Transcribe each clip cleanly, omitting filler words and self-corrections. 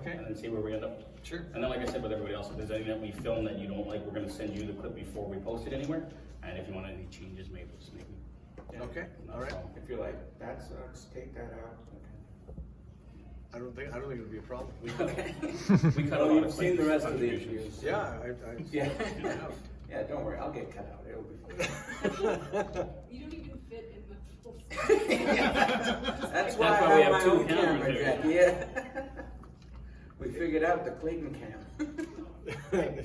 Okay. And then see where we end up. Sure. And then, like I said, with everybody else, if there's anything that we film that you don't like, we're gonna send you the clip before we post it anywhere. And if you want any changes, maybe just maybe. Okay, all right. If you're like, that sucks, take that out. I don't think it'll be a problem. We cut Oh, a lot you've of seen the rest of the contributions. interviews. Yeah, Yeah. Yeah, don't worry, I'll get cut out, it'll be fine. You don't even fit in the full screen. That's why why I we have have my two own cameras camera, here. Jackie, yeah. We figured out the Clayton cam.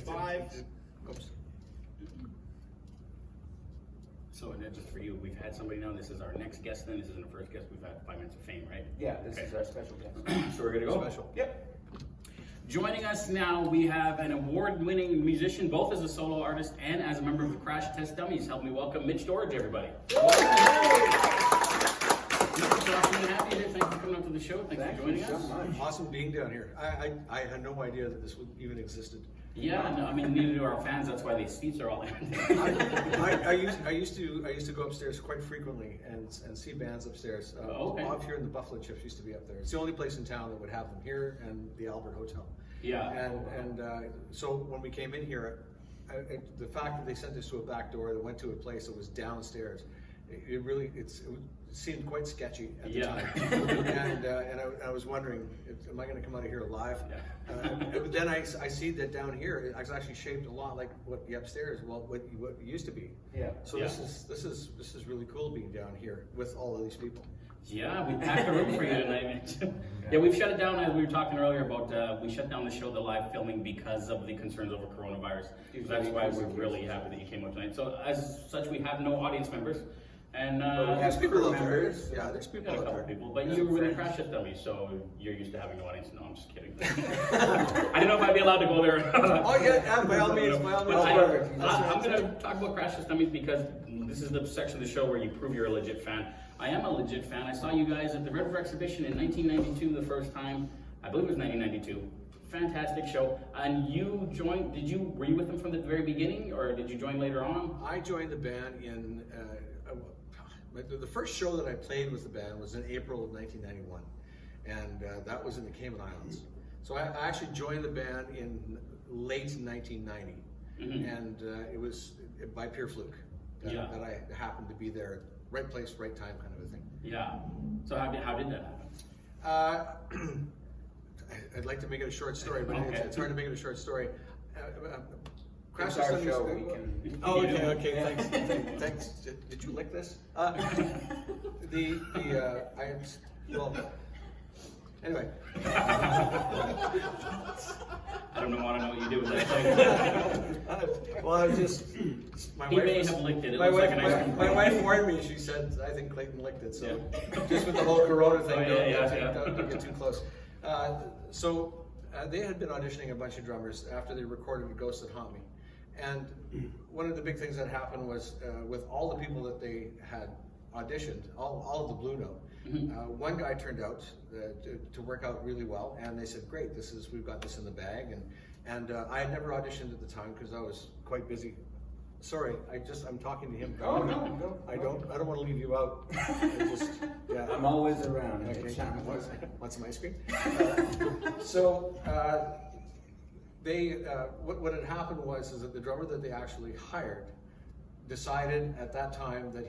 5. Oops. So, and then just for you, we've had somebody now, this is our next guest then, this isn't the first guest, we've had 5 minutes of fame, right? Yeah, this is our special guest. So we're gonna go? Special. Yep. Joining us now, we have an award-winning musician, both as a solo artist and as a member of the Crash Test Dummies. Help me welcome Mitch Storage, everybody. Mitch, it's awesome to have you here. Thank you for coming up to the show. Thanks Thank for you joining so us. much. Awesome being down here. I had no idea that this even existed. Yeah, no, I mean, neither do our fans. That's why these seats are all empty. I used to go upstairs quite frequently and see bands upstairs. Okay. Off here in the Buffalo Chips used to be up there. It's the only place in town that would have them here, and the Albert Hotel. Yeah. And so when we came in here, the fact that they sent us to a back door that went to a place that was downstairs, it seemed quite sketchy at the time. And I was wondering, am I going to come out of here alive? Yeah. But then I see that down here it's actually shaped a lot like what the upstairs, what it used to be. Yeah. So Yeah. this is really cool being down here with all of these people. Yeah, we packed a room for you tonight. Yeah, we've shut it down, as we were talking earlier about, we shut down the show, the live filming, because of the concerns over coronavirus. So that's why we're really happy that you came out tonight. So as such, we have no audience members. And we There's have people crew out there. members. Yeah, there's we people got a out couple there. people, but you were with the Crash Test Dummies, so you're used to having no audience. No, I'm just kidding. I didn't know if I'd be allowed to go there. Oh yeah, by all means, by all means. But perfect. I'm going to talk about Crash Test Dummies because this is the section of the show where you prove you're a legit fan. I am a legit fan. I saw you guys at the Red River Exhibition in 1992 the first time. I believe it was 1992. Fantastic show. And you joined, were you with them from the very beginning, or did you join later on? I joined the band in, the first show that I played with the band was in April of 1991. And that was in the Cayman Islands. So I actually joined the band in late 1990. And it was by pure fluke that I happened to be there. Right place, right time kind of a thing. Yeah. So how did that happen? I'd like to make it a short story, but Okay. it's hard to make it a short story. It's Crash our Test show, Dummies- we can. Oh, okay, thanks. Did you lick this? Anyway. I don't want to know what you do with that thing. Well, I was just. My He wife may was- have licked it. It My looks wife, like an ice cream my cone. wife warned me. She said, "I think Clayton licked it." So, Yeah. just with the whole Corona thing, Oh, yeah. don't get too close. They had been auditioning a bunch of drummers after they recorded "Ghosts That Haunt Me," and one of the big things that happened was with all the people that they had auditioned, all of the Blue Note. One guy turned out to work out really well, and they said, "Great, we've got this in the bag." And I had never auditioned at the time because I was quite busy. Sorry, I'm talking to him. Oh, no. I don't want to leave you out. Yeah. I'm always around. Okay, Anytime. want some ice cream? What had happened is that the drummer that they actually hired decided at that time that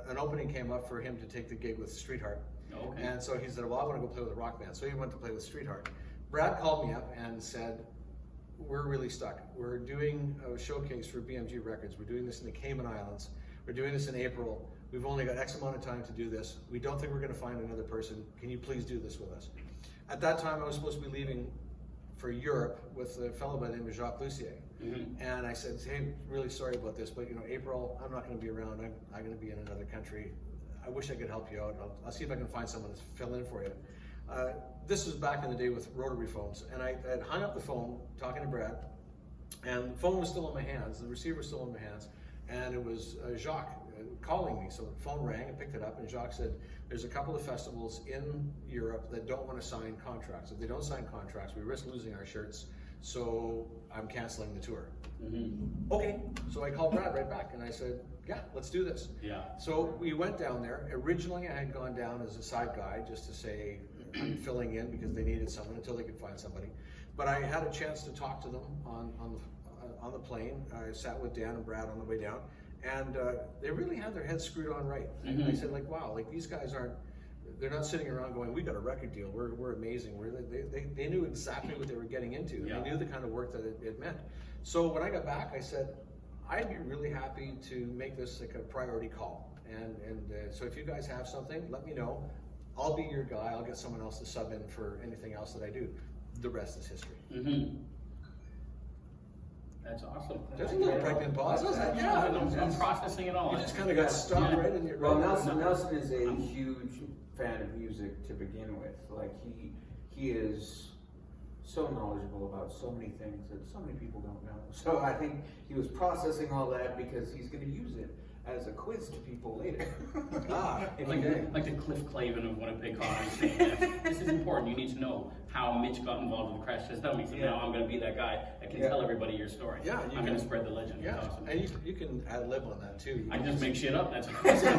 an opening came up for him to take the gig with Streetheart. Okay. And so he said, well, I want to go play with a rock band. So he went to play with Streetheart. Brad called me up and said, we're really stuck. We're doing a showcase for BMG Records. We're doing this in the Cayman Islands. We're doing this in April. We've only got X amount of time to do this. We don't think we're going to find another person. Can you please do this with us? At that time, I was supposed to be leaving for Europe with a fellow by the name of Jacques Lussier. And I said, hey, really sorry about this, but April, I'm not going to be around. I'm going to be in another country. I wish I could help you out. I'll see if I can find someone to fill in for you. This was back in the day with rotary phones, and I had hung up the phone talking to Brad, and the phone was still in my hands, the receiver was still in my hands, and it was Jacques calling me. So the phone rang, I picked it up, and Jacques said, there's a couple of festivals in Europe that don't want to sign contracts. If they don't sign contracts, we risk losing our shirts, so I'm canceling the tour. Okay, so I called Brad right back, and I said, yeah, let's do this. Yeah. So we went down there. Originally, I had gone down as a side guy just to say, filling in because they needed someone until they could find somebody. But I had a chance to talk to them on the plane. I sat with Dan and Brad on the way down, and they really had their heads screwed on right. And I said, like, wow, like these guys they're not sitting around going, we got a record deal, we're amazing. They knew exactly what they were getting into. Yeah. They knew the kind of work that it meant. So when I got back, I said, I'd be really happy to make this like a priority call. And so if you guys have something, let me know. I'll be your guy. I'll get someone else to sub in for anything else that I do. The rest is history. That's awesome. There's a little pregnant pause. Yeah, I'm processing it all. You just kind of got stopped right in your. Well, Nelson is a huge fan of music to begin with. Like he is so knowledgeable about so many things that so many people don't know. So I think he was processing all that because he's going to use it as a quiz to people later. Like the Cliff Clavin of Winnipeg Comics. This is important. You need to know how Mitch got involved with the Crash Test Dummies. So now I'm going to be that guy that can tell everybody your story. Yeah, I'm going to spread the legend. Yeah, That's awesome. and you can ad lib on that too. I can just make shit up. That's awesome.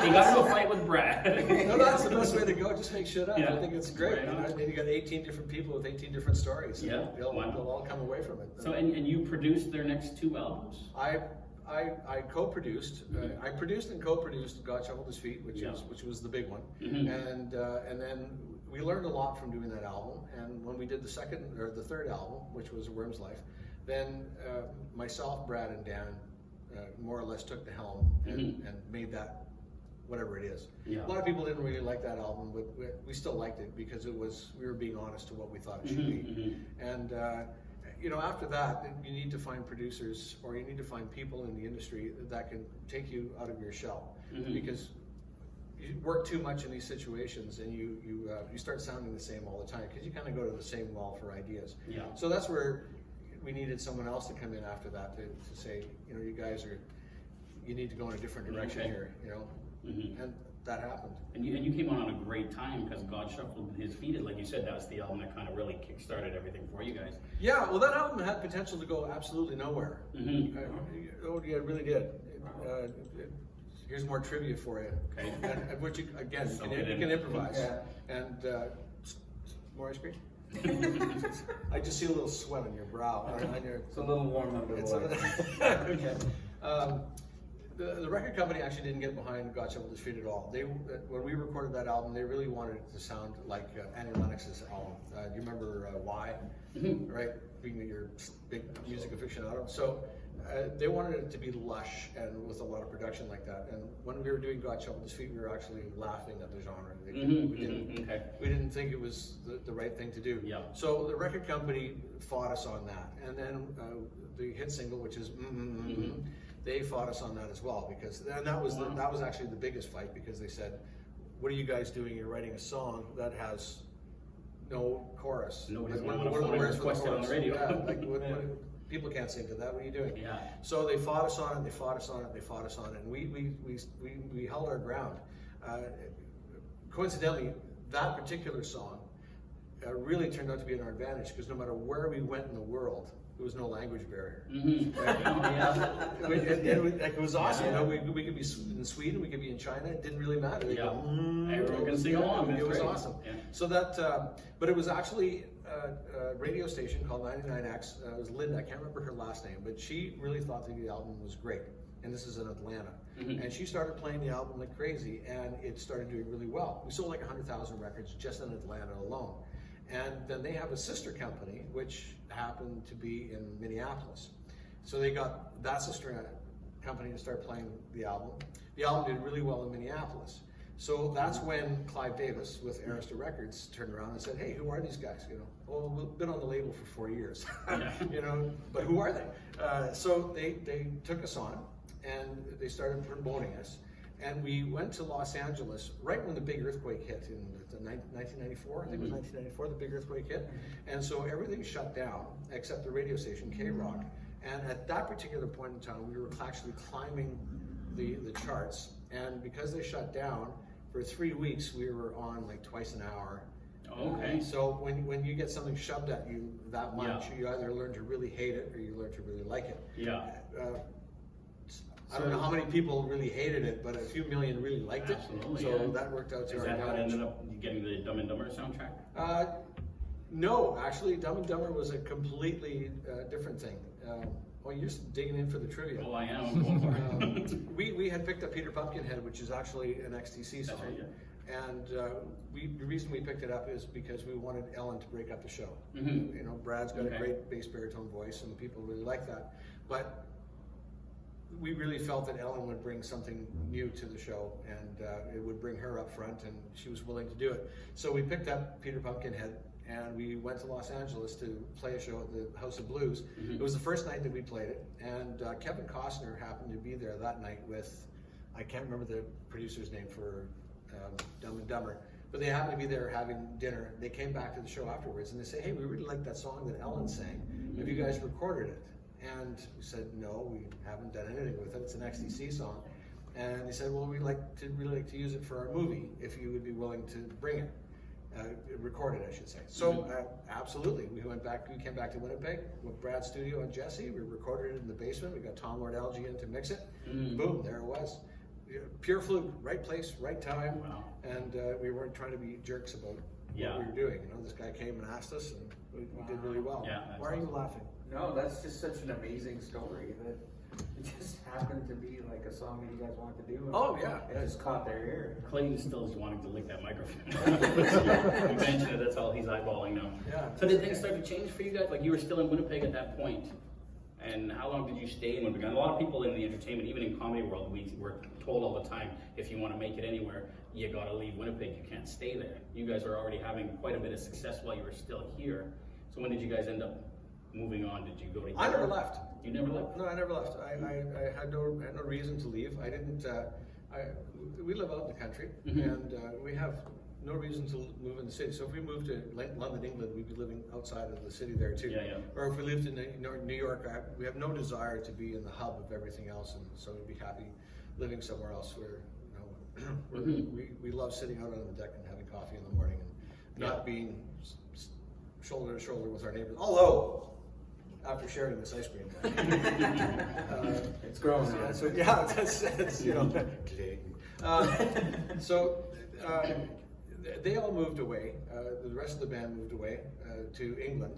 You got to go fight with Brad. No, that's the best way to go. Just make shit up. Yeah. I think it's great. Right on. You know, you got 18 different people with 18 different stories. Yeah. They'll Wow. all come away from it. So, and you produced their next 2 albums? I co-produced. I produced and co-produced God Shuffled His Feet, which was the big one, and then we learned a lot from doing that album. And when we did the third album, which was A Worm's Life, then myself, Brad, and Dan more or less took the helm and made that whatever it is. Yeah. A lot of people didn't really like that album, but we still liked it because we were being honest to what we thought it should be. And you know, after that, you need to find producers or you need to find people in the industry that can take you out of your shell, because you work too much in these situations and you start sounding the same all the time because you kind of go to the same well for ideas. Yeah. So that's where we needed someone else to come in after that to say, you know, you need to go in a different direction here, you know, and that happened. And you came on a great time because God Shuffled His Feet, like you said, that's the album that kind of really kick-started everything for you guys. Yeah, well, that album had potential to go absolutely nowhere. Oh, yeah, it really did. Here's more trivia for you. Okay. And which you it can improvise. Yeah. And more ice cream. I just see a little sweat on your brow. On your, It's a little warm under the it's light. okay. The record company actually didn't get behind God Shuffled His Feet at all. When we recorded that album, they really wanted it to sound like Annie Lennox's album. Do you remember Why? Right? Being your big music aficionado. So they wanted it to be lush and with a lot of production like that. And when we were doing God Shuffled His Feet, we were actually laughing at the genre. We didn't think it was the right thing to do. Yeah. So the record company fought us on that. And then the hit single, which is they fought us on that as well, because that was actually the biggest fight, because they said, what are you guys doing? You're writing a song that has no chorus. Nobody's Like, gonna what are the wanna words for the request it on the chorus? radio. Yeah, like, people can't sing to that. What are you doing? Yeah. So they fought us on it. They fought us on it. They fought us on it. And we held our ground. Coincidentally, that particular song really turned out to be in our advantage, because no matter where we went in the world, there was no language barrier. It was awesome. You know, we could be in Sweden, we could be in China. It didn't really matter. They go, Everyone can sing along. It was great. awesome. Yeah. So that, but it was actually a radio station called 99X. It was Linda. I can't remember her last name, but she really thought that the album was great. And this is in Atlanta. And she started playing the album like crazy, and it started doing really well. We sold like 100,000 records just in Atlanta alone. And then they have a sister company, which happened to be in Minneapolis. So they got that sister company to start playing the album. The album did really well in Minneapolis. So that's when Clive Davis with Arista Records turned around and said, hey, who are these guys? You know, well, we've been on the label for 4 years, you know, but who are they? So they took us on and they started promoting us. And we went to Los Angeles right when the big earthquake hit in 1994. I think it was 1994, the big earthquake hit. And so everything shut down except the radio station, K-Rock. And at that particular point in time, we were actually climbing the charts. And because they shut down, for 3 weeks, we were on like twice an hour. Okay. So when you get something shoved at you that much, you either learn to really hate it or you learn to really like it. Yeah. I don't know how many people really hated it, but a few million really liked it. Absolutely, So yeah. that worked out to Is our that how it advantage. ended up getting the Dumb and Dumber soundtrack? No, actually, Dumb and Dumber was a completely different thing. Well, you're just digging in for the trivia. Oh, I am. I'm going for it. We had picked up Peter Pumpkinhead, which is actually an XTC song. That's right, yeah. And the reason we picked it up is because we wanted Ellen to break up the show. Mhm. You know, Brad's got Okay. a great bass baritone voice, and people really like that. But we really felt that Ellen would bring something new to the show, and it would bring her up front, and she was willing to do it. So we picked up Peter Pumpkinhead, and we went to Los Angeles to play a show at the House of Blues. Mhm. It was the first night that we played it, and Kevin Costner happened to be there that night with, I can't remember the producer's name for Dumb and Dumber, but they happened to be there having dinner. They came back to the show afterwards, and they say, hey, we really like that song that Ellen sang. Have you guys recorded it? And we said, no, we haven't done anything with it. It's an XTC song. And they said, well, we'd really like to use it for our movie, if you would be willing to bring it. Record it, I should say. So absolutely, we came back to Winnipeg with Brad's studio and Jesse. We recorded it in the basement. We got Tom Lord Alge in to mix it. Boom, there it was. Pure fluke, right place, right time. Wow. And we weren't trying to be jerks about Yeah. what we were doing. You know, this guy came and asked us, and we did really well. Yeah, that's Why are you awesome. laughing? No, that's just such an amazing story that it just happened to be like a song that you guys wanted to do. and Oh, yeah. It just caught their ear. Clayton still is wanting to lick that microphone. You mentioned it, that's all he's eyeballing now. Yeah. So did things start to change for you guys? Like you were still in Winnipeg at that point. And how long did you stay in Winnipeg? And a lot of people in the entertainment, even in comedy world, we were told all the time, if you want to make it anywhere, you gotta leave Winnipeg, you can't stay there. You guys were already having quite a bit of success while you were still here. So when did you guys end up moving on? Did you go to I never Europe? left. You never left? No, I never left. I had no reason to leave. I didn't. We live out in the country, Mhm. and we have no reason to move in the city. So if we moved to London, England, we'd be living outside of the city there too. Yeah, yeah. Or if we lived in New York, we have no desire to be in the hub of everything else, and so we'd be happy living somewhere else where we love sitting out on the deck and having coffee in the morning and not being shoulder to shoulder with our neighbors. Although, after sharing this ice cream, It's growing on yeah, us. so yeah, that's you know, so they all moved away. The rest of the band moved away to England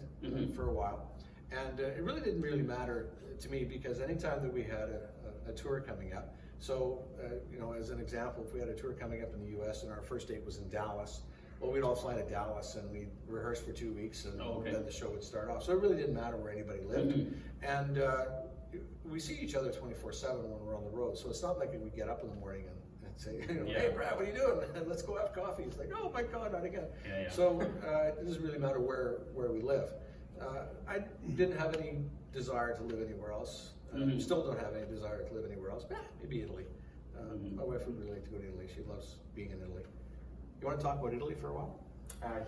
for a while, and it really didn't really matter to me because anytime that we had a tour coming up, so you know, as an example, if we had a tour coming up in the U.S. and our first date was in Dallas, well, we'd all fly to Dallas and we'd rehearse for 2 weeks, and then the show would start off. So it really didn't matter where anybody lived, and we see each other 24/7 when we're on the road. So it's not like we get up in the morning and say, you know, hey Brad, what are you doing? Let's go have coffee. It's like, oh my God, not again. Yeah, yeah. So it doesn't really matter where we live. I didn't have any desire to live anywhere else. Still don't have any desire to live anywhere else. Maybe Italy. My wife would really like to go to Italy. She loves being in Italy. You want to talk about Italy for a while?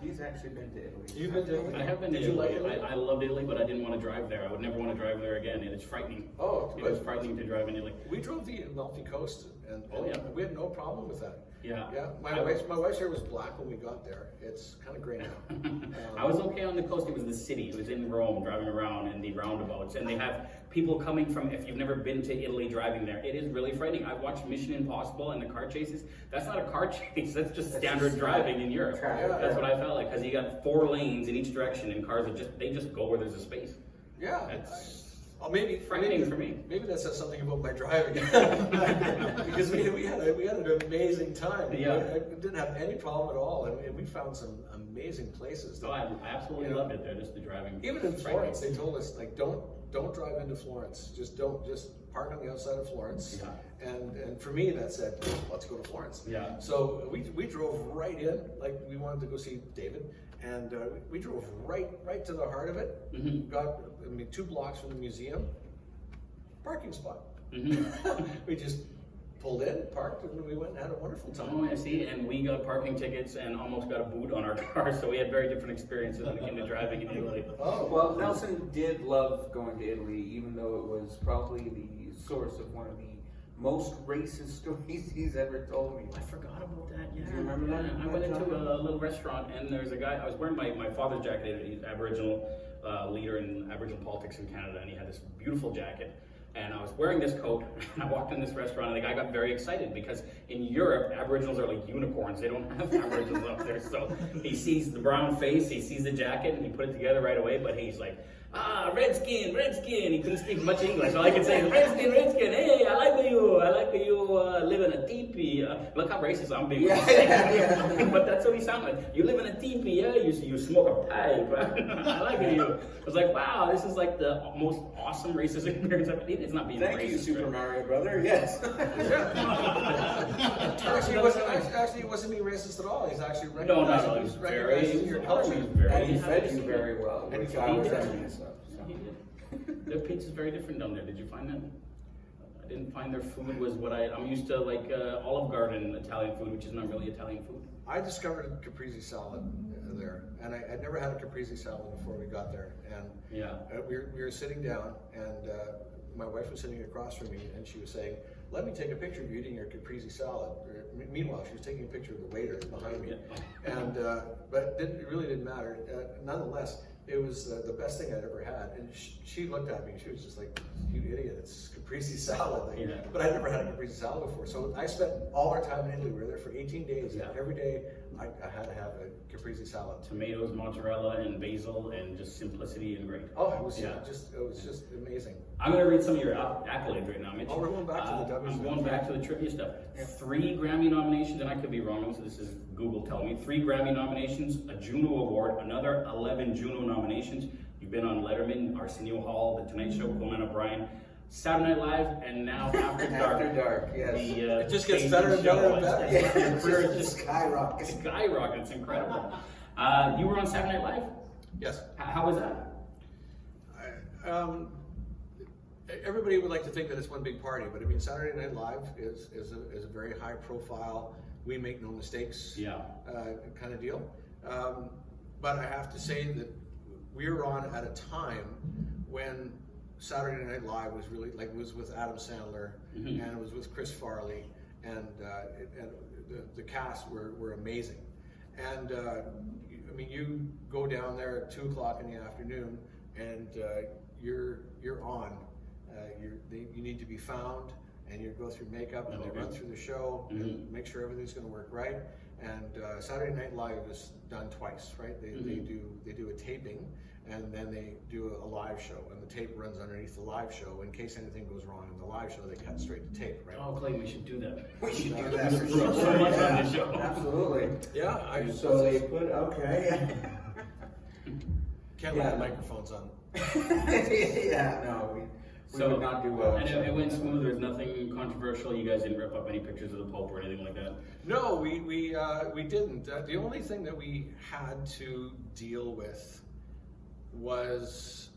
He's actually been to Italy. You've been to Italy? I have been to Did you Italy. like Italy? I loved Italy, but I didn't want to drive there. I would never want to drive there again. It's frightening. Oh, It was frightening to drive in Italy. We drove the Amalfi Coast, and Oh, yeah. we had no problem with that. Yeah. Yeah, my wife's hair was black when we got there. It's kind of gray now. I was okay on the coast. It was the city. It was in Rome, driving around in the roundabouts, and they have people coming from. If you've never been to Italy, driving there, it is really frightening. I've watched Mission Impossible and the car chases. That's not a car chase. That's just standard just driving in Europe. traffic. That's what I felt like, because you got 4 lanes in each direction, and cars are just go where there's a space. Yeah. That's Maybe frightening for me. Maybe that says something about my driving, because we had an amazing time. Yeah. I didn't have any problem at all, and we found some amazing places. Oh, I absolutely loved it there. Just the driving. Even in Florence, they told us like don't drive into Florence. Just park on the outside of Florence. Yeah. And for me, that said, let's go to Florence. Yeah. So we drove right in, like we wanted to go see David, and we drove right to the heart of it. Got 2 blocks from the museum, parking spot. We just pulled in, parked, and we went and had a wonderful time. Oh, I see. And we got parking tickets and almost got a boot on our car, so we had very different experiences when it came to driving in Italy. Oh, Well, Nelson did love going to Italy, even though it was probably the source of one of the most racist stories he's ever told me. I forgot about that. Yeah. Do you remember that? I went into a little restaurant and there's a guy. I was wearing my father's jacket. He's Aboriginal leader in Aboriginal politics in Canada, and he had this beautiful jacket. And I was wearing this coat, and I walked in this restaurant, and the guy got very excited because in Europe, Aboriginals are like unicorns. They don't have Aboriginals up there. So he sees the brown face, he sees the jacket, and he put it together right away. But he's like, redskin, redskin. He couldn't speak much English. All I could say is, redskin, redskin. Hey, I like you live in a teepee. Look how racist I'm being. But that's what he sounded like. You live in a teepee, yeah? You smoke a pipe. I like you. I was like, wow, this is like the most awesome racist experience I've eaten. It's not being Thank racist. you, Super Mario Brother. Yes. Actually, he wasn't being racist at all. He's actually No, recognizing, no, he's he's recognizing your he culture. was very And he fed you very well, And which he I was did. envious of. He did. Their pizza's very different down there. Did you find that? I didn't find their food was what I'm used to, like Olive Garden Italian food, which is not really Italian food. I discovered a caprese salad there, and I'd never had a caprese salad before we got there. And Yeah. we were sitting down, and my wife was sitting across from me, and she was saying, "Let me take a picture of you eating your caprese salad." Meanwhile, she was taking a picture of the waiter behind me, and but it really didn't matter. Nonetheless, it was the best thing I'd ever had. And she looked at me, and she was just like, "You idiot! It's caprese salad." Like, Yeah. But I'd never had a caprese salad before. So I spent all our time in Italy. We were there for 18 days, Yeah. and every day I had to have a caprese salad. Tomatoes, mozzarella, and basil, and just simplicity and great. Oh, it was Yeah. just amazing. I'm going to read some of your accolades right now, Mitch. Oh, we're going back to the W's I'm now. going back to the trivia stuff. 3 Grammy nominations, and I could be wrong, so this is Google telling me. 3 Grammy nominations, a Juno Award, another 11 Juno nominations. You've been on Letterman, Arsenio Hall, The Tonight Show, Conan O'Brien, Saturday Night Live, and now After Dark. After Dark, yes. It just gets better and better and better. Yeah, Your career it's is just skyrocket. skyrocket. It's incredible. You were on Saturday Night Live? Yes. How was that? Everybody would like to think that it's one big party, but I mean, Saturday Night Live is a very high profile, we make no mistakes Yeah. kind of deal. But I have to say that we were on at a time when Saturday Night Live was really like, it was with Adam Sandler and it was with Chris Farley, and the cast were amazing. And I mean, you go down there at 2 o'clock in the afternoon, and you're on. You need to be found, and you go through makeup, and they run through the show and make sure everything's going to work right. And Saturday Night Live is done twice, right? They do a taping, and then they do a live show, and the tape runs underneath the live show in case anything goes wrong in the live show. They cut straight to tape, right? Oh, Clay, we should do that. We should do that for So sure. much on this show. Absolutely. Yeah, So they put, okay. can't let the microphones on. Yeah, no, we would not do well. And it went smooth. There's nothing controversial. You guys didn't rip up any pictures of the Pope or anything like that. No, we didn't. The only thing that we had to deal with was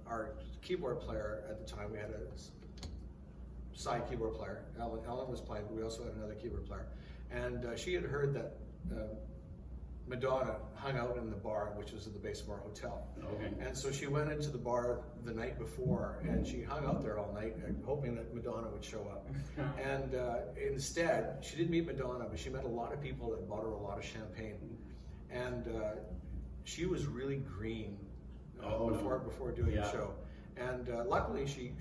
our keyboard player at the time. We had a side keyboard player. Ellen was playing, but we also had another keyboard player. And she had heard that Madonna hung out in the bar, which was at the Base Bar Hotel. Okay. And so she went into the bar the night before, and she hung out there all night, hoping that Madonna would show up. And instead, she didn't meet Madonna, but she met a lot of people that bought her a lot of champagne. And she was really green before doing the show. And luckily, she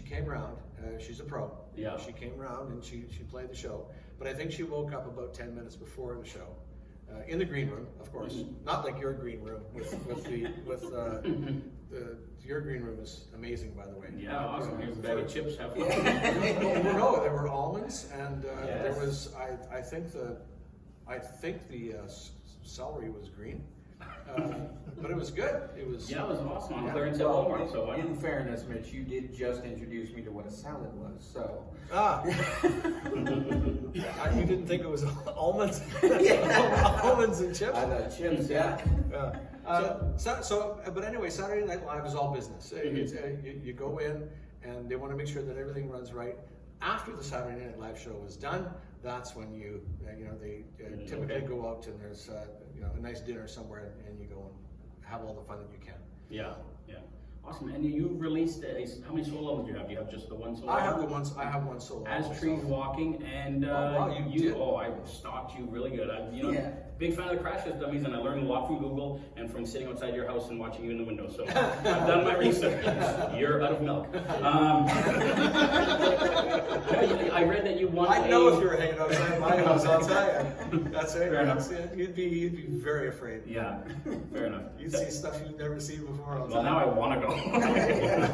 came around. She's a pro. Yeah. She came around and she played the show. But I think she woke up about 10 minutes before the show. In the green room, of course, not like your green room your green room is amazing, by the way. Yeah, awesome. Here's a bag of chips. Have fun. No, there were almonds, and there Yes. was I think the celery was green, but it was good. It was Yeah, it was awesome. On Yeah. clearance at Well, Walmart. So in fairness, Mitch, you did just introduce me to what a salad was, so. You didn't think it was almonds, Yeah. almonds and chips. I thought chips, yeah. But anyway, Saturday Night Live is all business. It's, you go in, and they want to make sure that everything runs right. After the Saturday Night Live show is done, that's when they typically go out and there's a nice dinner somewhere, and you go and have all the fun that you can. yeah. Awesome. And you released how many solo albums do you have? Do you have just the one solo? I have album? I have one solo. As album, Trees so- Walking, and wow, you did. I stalked you really good. Yeah. Big fan of the Crash Test Dummies, and I learned a lot from Google and from sitting outside your house and watching you in the window. So I've done my research. You're out of milk. I read that you won. I know if you were hanging outside my house, I'll tell you. That's right. Fair enough. You'd be very afraid. Yeah, fair enough. You'd see stuff you've never seen before. I'll Well, tell now I you. want to go.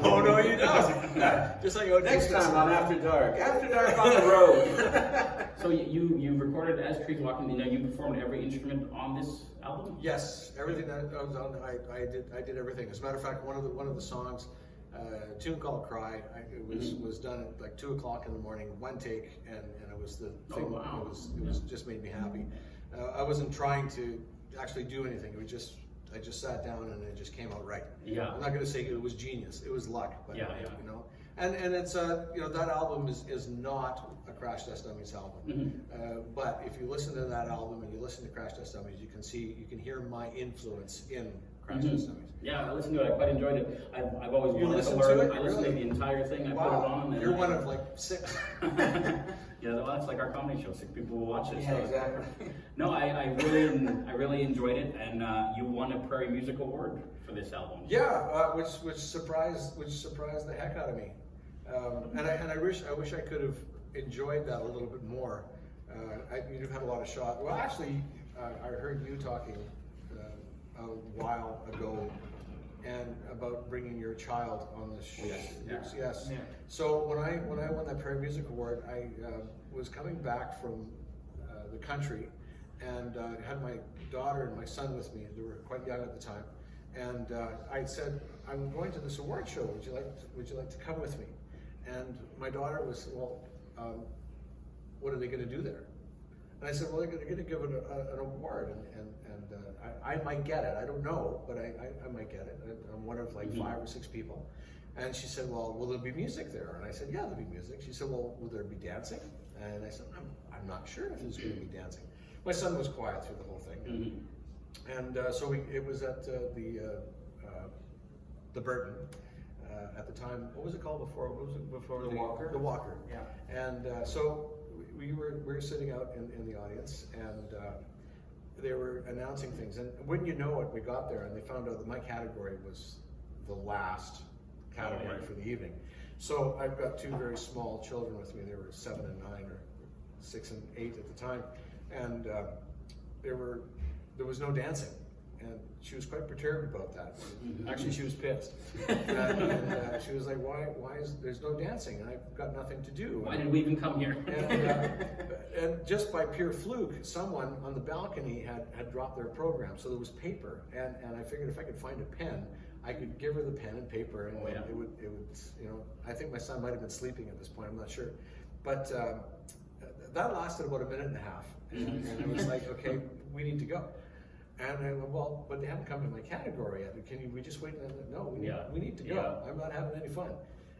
Oh no, you don't. Just like Next time on After Dark. After Dark on the road. So you recorded As Trees Walking. You know, you performed every instrument on this album. Yes, everything that I was on, I did everything. As a matter of fact, one of the songs, a tune called "Cry," was done at like 2 o'clock in the morning, one take, and it was the thing. Oh, wow. It was just made me happy. I wasn't trying to actually do anything. It was just I just sat down and it just came out right. Yeah. I'm not going to say it was genius. It was luck, but Yeah. you know. And it's you know, that album is not a Crash Test Dummies album. But if you listen to that album and you listen to Crash Test Dummies, you can hear my influence in Crash Test Dummies. Yeah, I listened to it. I quite enjoyed it. I've always You wanted to listened to learn. it? I listened to Really? the entire thing. I put it on. And You're one of like 6. Yeah, well, that's like our comedy show. 6 people will watch it. Yeah, so. exactly. No, I really enjoyed it, and you won a Prairie Music Award for this album. Yeah, which surprised the heck out of me. And I wish I could have enjoyed that a little bit more. You've had a lot of shots. Well, actually, I heard you talking a while ago, and about bringing your child on the show. Yes. Yes. Yeah. So when I won that Prairie Music Award, I was coming back from the country, and had my daughter and my son with me. They were quite young at the time, and I said, "I'm going to this award show. Would you like to come with me?" And my daughter was, "Well, what are they going to do there?" And I said, "Well, they're going to give it an award, and I might get it. I don't know, but I might get it. I'm one of like 5 or 6 people." And she said, "Well, will there be music there?" And I said, "Yeah, there'll be music." She said, "Well, will there be dancing?" And I said, I'm not sure if there's going to be dancing." My son was quiet through the whole thing. And so it was at the Burton. At the time, what was it called before? What was it before? The Walker? The Walker. Yeah. And so we were sitting out in the audience, and they were announcing things. And wouldn't you know it, we got there and they found out that my category was the last category for the evening. So I've got 2 very small children with me. They were 7 and 9, or 6 and 8 at the time, and there was no dancing. And she was quite perturbed about that. Actually, she was pissed. And she was like, "Why is there's no dancing? And I've got nothing to do." Why did we even come here? And just by pure fluke, someone on the balcony had dropped their program, so there was paper. And I figured if I could find a pen, I could give her the pen and paper, and it would, you know. I think my son might have been sleeping at this point. I'm not sure, but that lasted about a minute and a half, and it was like, "Okay, we need to go." And I went, "Well, but they haven't come to my category yet. We just wait?" And I went, "No, we need to go. Yeah. I'm not having any fun."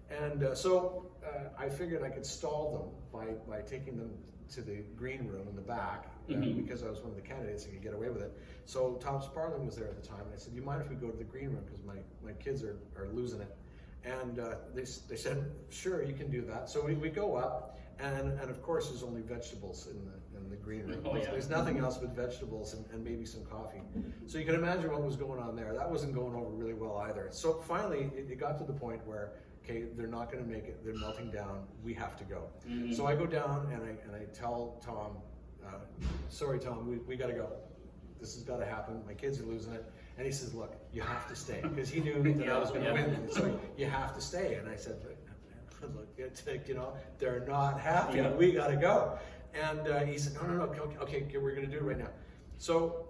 And so I figured I could stall them by taking them to the green room in the back, because I was one of the candidates and could get away with it. So Tom Sparling was there at the time, and I said, "Do you mind if we go to the green room, because my kids are losing it?" And they said, "Sure, you can do that." So we go up, and of course there's only vegetables in the green room. There's nothing else but vegetables and maybe some coffee. So you can imagine what was going on there. That wasn't going over really well either. So finally it got to the point where, okay, they're not going to make it. They're melting down. We have to go. So I go down and I tell Tom, "Sorry, Tom, we got to go. This has got to happen. My kids are losing it." And he says, "Look, you have to stay," because he knew that I was going to win. So "You have to stay." And I said, "Look, you know, they're not happy. We got to go." And he said, No, okay, we're going to do it right now." So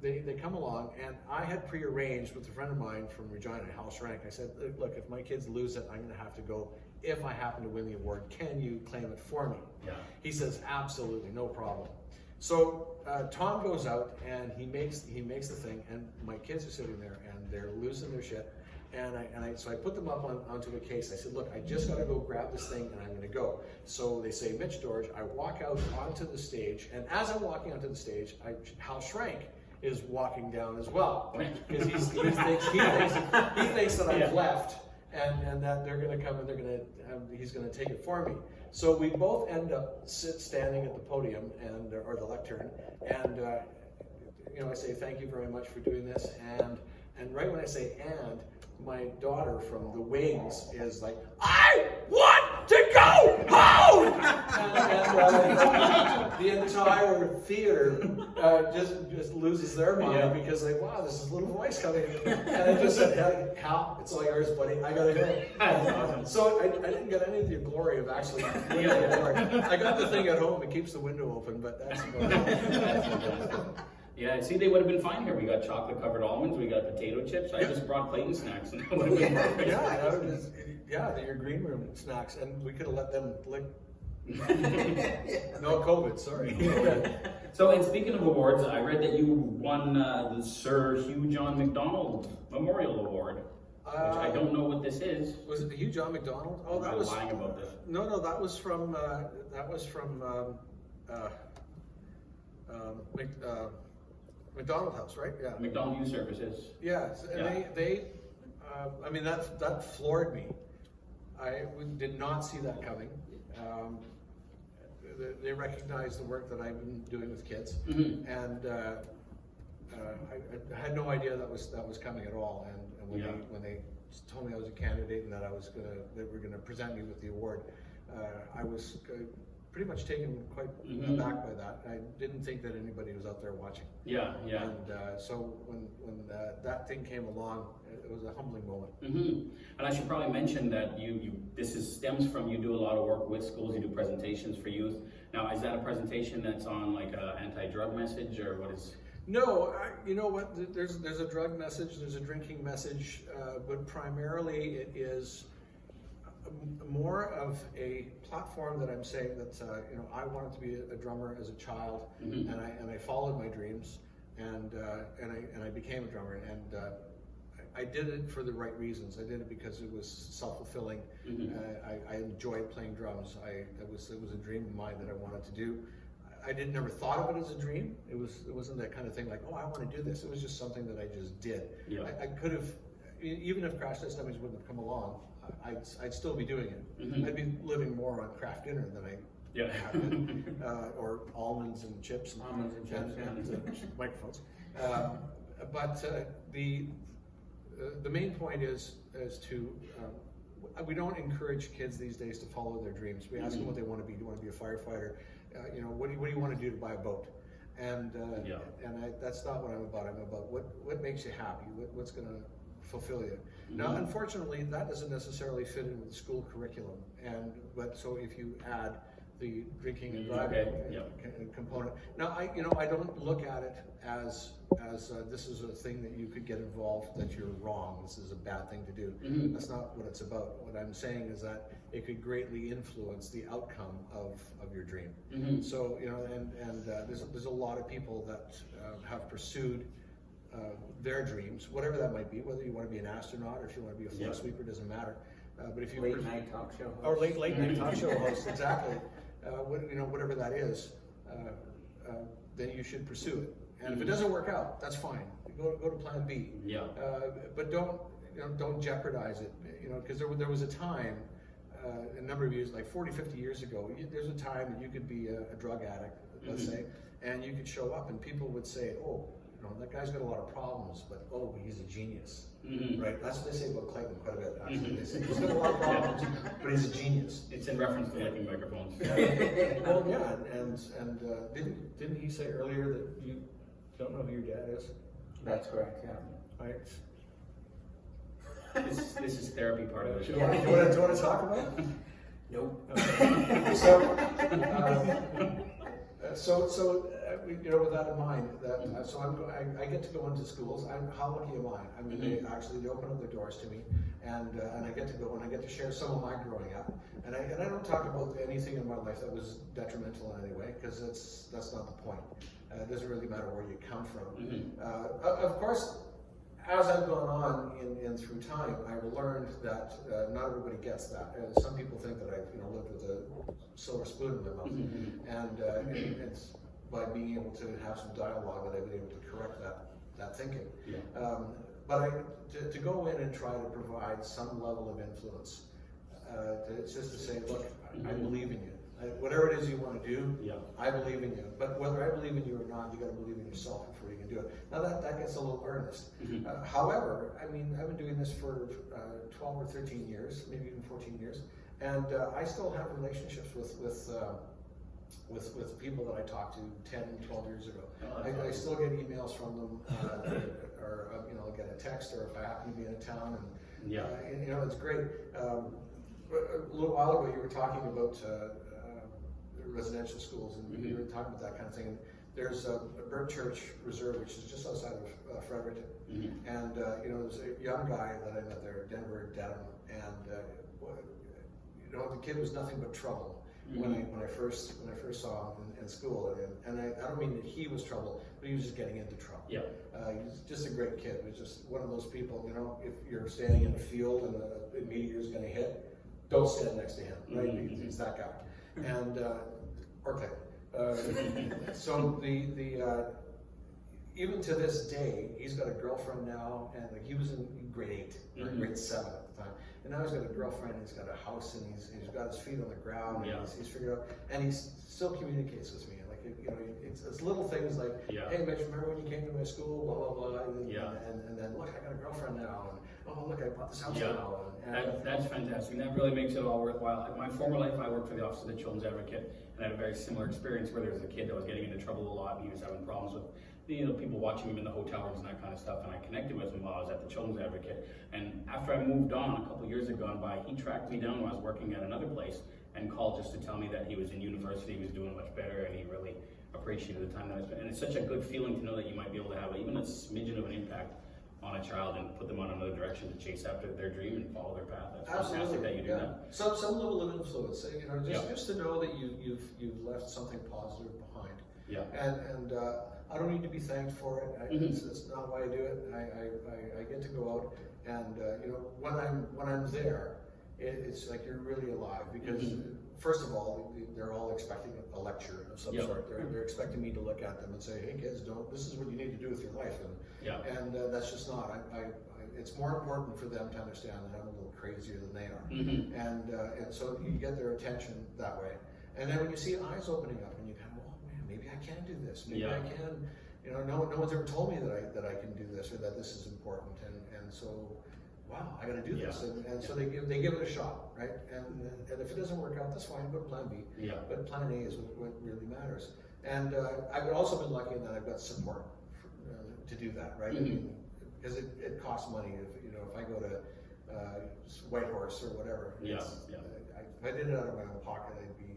they come along, and I had prearranged with a friend of mine from Regina, Hal Schrank. I said, "Look, if my kids lose it, I'm going to have to go. If I happen to win the award, can you claim it for me?" Yeah. He says, "Absolutely, no problem." So Tom goes out and he makes the thing, and my kids are sitting there and they're losing their shit. So I put them up onto a case. I said, "Look, I just got to go grab this thing and I'm going to go." So they say, "Mitch Dorge." I walk out onto the stage, and as I'm walking onto the stage, Hal Schrank is walking down as well, because he thinks that I've left, and that they're going to come and he's going to take it for me. So we both end up standing at the podium or the lectern, and you know, I say thank you very much for doing this, and right when I say and, my daughter from the wings is like, I want to go home! and the entire theater just loses their mind because like, wow, this is a little voice coming in. And I just said, hey, Hal, it's all yours, buddy. I gotta go. That's awesome. So I didn't get any of the glory of actually winning the award. I got the thing at home. It keeps the window open, but that's about it. Yeah, see, they would have been fine here. We got chocolate-covered almonds, we got potato chips. I just brought Clayton snacks, and that would have been perfect. Your green room snacks, and we could have let them lick. No COVID, sorry. So, and speaking of awards, I read that you won the Sir Hugh John MacDonald Memorial Award, which I don't know what this is. Was it the Hugh John MacDonald? Oh, that I'm was lying about this. No, that was from McDonald House, right? Yeah. McDonald Youth Services. Yes, and Yeah. they I mean, that floored me. I did not see that coming. They recognized the work that I've been doing with kids, Mhm. and I had no idea that was coming at all. And when they told me I was a candidate and that they were gonna present me with the award, I was pretty much taken quite aback by that. I didn't think that anybody was out there watching. Yeah, yeah. And so when that thing came along, it was a humbling moment. And I should probably mention that this stems from you do a lot of work with schools, you do presentations for youth. Now, is that a presentation that's on like an anti-drug message, or what is? No, you know what, there's a drug message, there's a drinking message, but primarily it is more of a platform that I'm saying that you know, I wanted to be a drummer as a child, and I followed my dreams, and I became a drummer, and I did it for the right reasons. I did it because it was self-fulfilling. I enjoyed playing drums. It was a dream of mine that I wanted to do. I never thought of it as a dream. It wasn't that kind of thing like, oh, I want to do this. It was just something that I just did. Yeah. I could have, even if Crash Test Dummies wouldn't have come along, I'd still be doing it. I'd be living more on Kraft Dinner than I have been, or almonds and chips and microphones. But the main point is to we don't encourage kids these days to follow their dreams. We ask them what they want to be. Do you want to be a firefighter? You know, what do you want to do to buy a boat? And that's not what I'm about. I'm about what makes you happy. What's going to fulfill you. Now, unfortunately, that doesn't necessarily fit in with the school curriculum. But so if you add the drinking and driving component. Now, I don't look at it as this is a thing that you could get involved, that you're wrong, this is a bad thing to do. That's not what it's about. What I'm saying is that it could greatly influence the outcome of your dream. So, you know, and there's a lot of people that have pursued their dreams, whatever that might be, whether you want to be an astronaut or if you want to be a floor sweeper, doesn't matter. But if you late night talk show host. or late night talk show host, exactly. Whatever that is, then you should pursue it. And if it doesn't work out, that's fine. Go to Plan B. Yeah. But don't jeopardize it. Because there was a time, a number of years, like 40, 50 years ago, there's a time that you could be a drug addict, let's say, and you could show up and people would say, oh, that guy's got a lot of problems, but oh, he's a genius. Right? That's what they say about Clayton quite a bit, actually. They say he's got a lot of problems, but he's a genius. It's in reference to licking microphones. Well, yeah, and didn't he say earlier that you don't know who your dad is? That's correct, yeah. Right. This is therapy part of the show. Do you want to talk about it? Nope. So with that in mind, I get to go into schools. How lucky am I? I mean, they open up their doors to me, and I get to go and I get to share some of my growing up. And I don't talk about anything in my life that was detrimental in any way, because that's not the point. It doesn't really matter where you come from. Of course, as I've gone on in through time, I've learned that not everybody gets that. Some people think that I've lived with a silver spoon in my mouth, and it's by being able to have some dialogue that I've been able to correct that thinking. But to go in and try to provide some level of influence, it's just to say, look, I believe in you. Whatever it is you want to do, Yeah. I believe in you. But whether I believe in you or not, you got to believe in yourself before you can do it. Now that gets a little earnest. However, I mean, I've been doing this for 12 or 13 years, maybe even 14 years, and I still have relationships with people that I talked to 10, 12 years ago. Oh, I still get emails from them, or you know, I'll get a text, or if I happen to be in a town, and Yeah. you know, it's great. A little while ago, you were talking about residential schools, and you were talking about that kind of thing. And there's a Burnt Church Reserve, which is just outside of Fredericton, and you know, there's a young guy that I met there, Denver Dedham, and you know, the kid was nothing but trouble. When I first saw him in school, and I don't mean that he was trouble, but he was just getting into trouble. Yeah. He's just a great kid. He's just one of those people, you know, if you're standing in a field and a meteor is going to hit, don't stand next to him, right? He's that guy. And okay. So the even to this day, he's got a girlfriend now, and like, he was in grade 8 or grade 7 at the time, and now he's got a girlfriend, and he's got a house, and he's got his feet on the ground, and he's figured out, and he still communicates with me. Like, you know, it's little things like, hey, Mitch, remember when you came to my school, blah blah blah, and then look, I got a girlfriend now, and oh look, I bought this house now. And That's fantastic. And that really makes it all worthwhile. In my former life, I worked for the Office of the Children's Advocate, and I had a very similar experience where there was a kid that was getting into trouble a lot, and he was having problems with people watching him in the hotel rooms and that kind of stuff. And I connected with him while I was at the Children's Advocate. And after I moved on, a couple years had gone by, he tracked me down when I was working at another place and called just to tell me that he was in university, he was doing much better, and he really appreciated the time that I spent. And it's such a good feeling to know that you might be able to have even a smidgen of an impact on a child and put them on another direction to chase after their dream and follow their path. That's fantastic that you do that. Some level of influence, you know, just to know that you've left something positive behind. Yeah. And I don't need to be thanked for it. It's not why I do it. I get to go out, and you know, when I'm there, it's like you're really alive, because first of all, they're all expecting a lecture of some sort. They're expecting me to look at them and say, hey kids, this is what you need to do with your life, and that's just not. It's more important for them to understand that I'm a little crazier than they are, and so you get their attention that way. And then when you see eyes opening up, and you kind of, oh man, maybe I can do this. Maybe I can. You know, no one's ever told me that I can do this, or that this is important, and so, wow, I got to do this, and so they give it a shot, right? And if it doesn't work out, that's fine. Go to Plan B. But Plan A is what really matters. And I've also been lucky in that I've got support to do that, right? I mean, because it costs money. If I go to Whitehorse or whatever, if I did it out of my own pocket, I'd be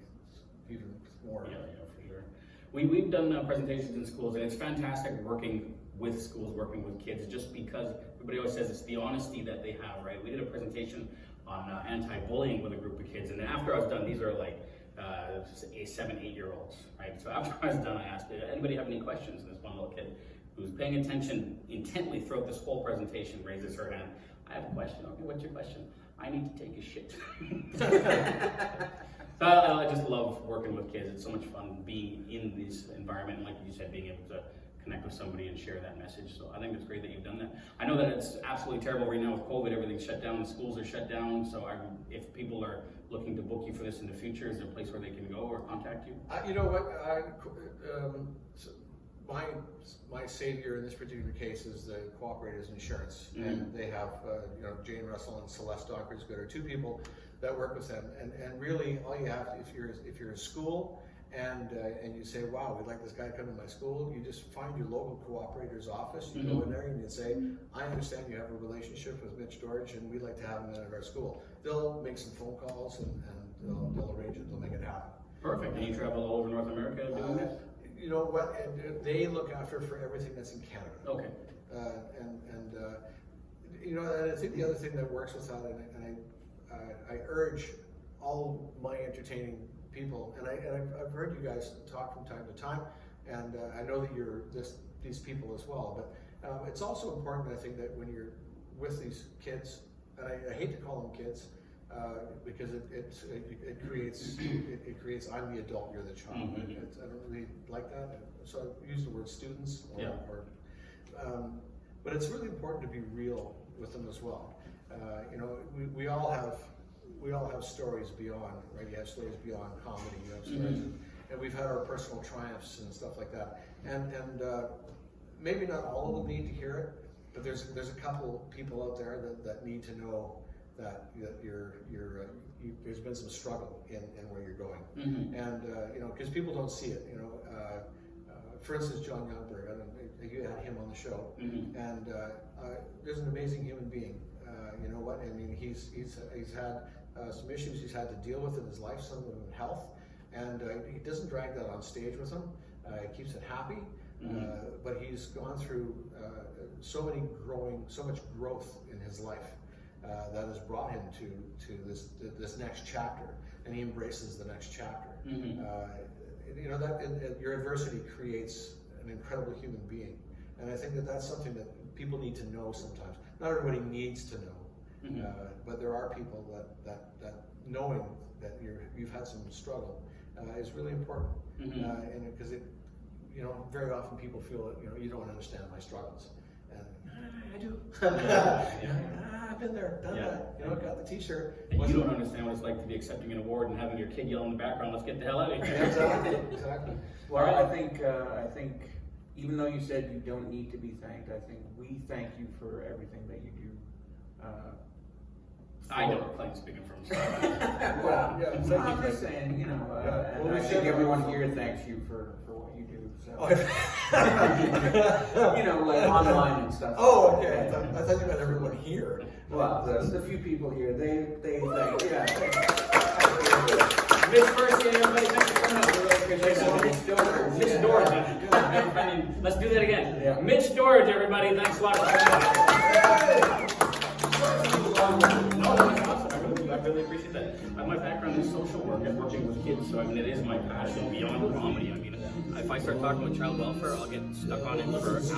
even more. Yeah, for sure. We've done presentations in schools, and it's fantastic working with schools, working with kids, just because everybody always says it's the honesty that they have, right? We did a presentation on anti-bullying with a group of kids, and after I was done, these are like 7, 8-year-olds, right? So after I was done, I asked, did anybody have any questions? And this one little kid who was paying attention intently throughout this whole presentation raises her hand. I have a question. Okay, what's your question? I need to take a shit. So I just love working with kids. It's so much fun being in this environment, and like you said, being able to connect with somebody and share that message. So I think it's great that you've done that. I know that it's absolutely terrible right now with COVID. Everything's shut down. The schools are shut down. So if people are looking to book you for this in the future, is there a place where they can go or contact you? You know what? My savior in this particular case is the Cooperators Insurance, and they have Jane Russell and Celeste Dockers-Good are two people that work with them, and really all you have to, if you're a school and you say, wow, we'd like this guy to come to my school, you just find your local cooperator's office, you go in there and you say, I understand you have a relationship with Mitch George and we'd like to have him in at our school. They'll make some phone calls and they'll arrange it, they'll make it happen. Perfect. And you travel all over North America doing this? You know what? And they look after for everything that's in Canada. Okay. And I think the other thing that works with that, and I urge all my entertaining people, and I've heard you guys talk from time to time, and I know that you're these people as well. But it's also important, I think, that when you're with these kids, and I hate to call them kids. Because it creates I'm the adult, you're the child. I don't really like that, so I use the word students. But it's really important to be real with them as well. We all have we all have stories beyond, right? You have stories beyond comedy, you have stories, and we've had our personal triumphs and stuff like that. And maybe not all of them need to hear it, but there's a couple people out there that need to know that there's been some struggle in where you're going, and you know, because people don't see it. You know, for instance, John Youngberg. I don't know, you had him on the show, and there's an amazing human being. You know what? I mean, he's had some issues he's had to deal with in his life, some of them in health, and he doesn't drag that on stage with him. He keeps it happy, but he's gone through so much growth in his life that has brought him to this next chapter, and he embraces the next chapter. You know, that your adversity creates an incredible human being, and I think that's something that people need to know sometimes. Not everybody needs to know, but there are people that knowing that you've had some struggle is really important, and because you know, very often people feel that, you know, you don't understand my struggles, and I do. I've been there, done that. You know, got the T-shirt. And you don't understand what it's like to be accepting an award and having your kid yell in the background, "Let's get the hell out of here!" Exactly. Well, I think even though you said you don't need to be thanked, I think we thank you for everything that you do. I don't claim speaking from myself. Well, Yeah, I'm just saying, you know, and Well, I we think said- everyone here thanks you for what you do. So. Oh, You know, like online and stuff. oh, okay. I thought you meant everyone here. Well, there's a few people here. They thank. Yeah. Miss Percy and everybody, thanks for coming out. We really appreciate that. Mitch Storage. Mitch Storage. I mean, let's do that again. Yeah. Mitch Storage, everybody. Thanks a lot for coming out. No, that's awesome. I really appreciate that. My background is social work and working with kids, so I mean, it is my passion beyond comedy. I mean, if I start talking with child welfare, I'll get stuck on it for hours.